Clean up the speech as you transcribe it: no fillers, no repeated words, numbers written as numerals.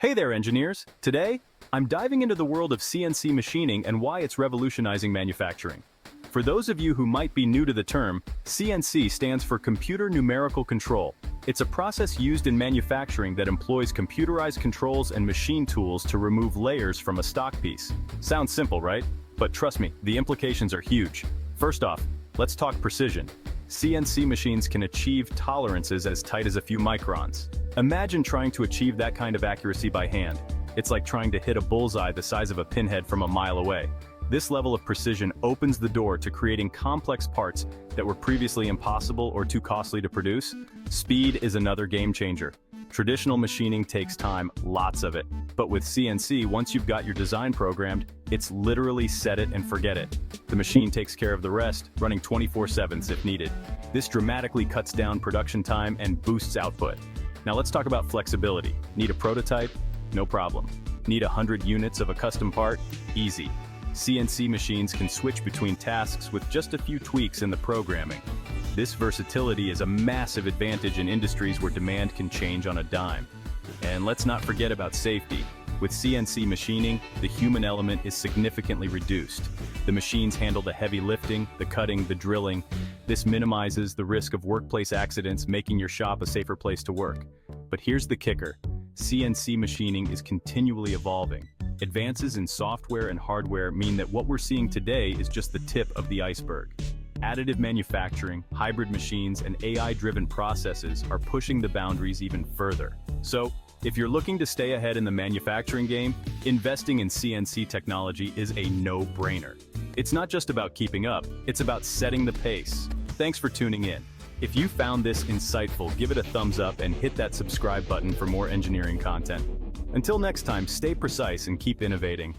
Hey there, engineers! Today, I'm diving into the world of CNC machining and why it's revolutionizing manufacturing. For those of you who might be new to the term, CNC stands for Computer Numerical Control. It's a process used in manufacturing that employs computerized controls and machine tools to remove layers from a stock piece. Sounds simple, right? But trust me, the implications are huge. First off, let's talk precision. CNC machines can achieve tolerances as tight as a few microns. Imagine trying to achieve that kind of accuracy by hand. It's like trying to hit a bullseye the size of a pinhead from a mile away. This level of precision opens the door to creating complex parts that were previously impossible or too costly to produce. Speed is another game changer. Traditional machining takes time, lots of it. But with CNC, once you've got your design programmed, it's literally set it and forget it. The machine takes care of the rest, running 24/7 if needed. This dramatically cuts down production time and boosts output. Now let's talk about flexibility. Need a prototype? No problem. Need 100 units of a custom part? Easy. CNC machines can switch between tasks with just a few tweaks in the programming. This versatility is a massive advantage in industries where demand can change on a dime. And let's not forget about safety. With CNC machining, the human element is significantly reduced. The machines handle the heavy lifting, the cutting, the drilling. This minimizes the risk of workplace accidents, making your shop a safer place to work. But here's the kicker. CNC machining is continually evolving. Advances in software and hardware mean that what we're seeing today is just the tip of the iceberg. Additive manufacturing, hybrid machines, and AI-driven processes are pushing the boundaries even further. So, if you're looking to stay ahead in the manufacturing game, investing in CNC technology is a no-brainer. It's not just about keeping up, it's about setting the pace. Thanks for tuning in. If you found this insightful, give it a thumbs up and hit that subscribe button for more engineering content. Until next time, stay precise and keep innovating.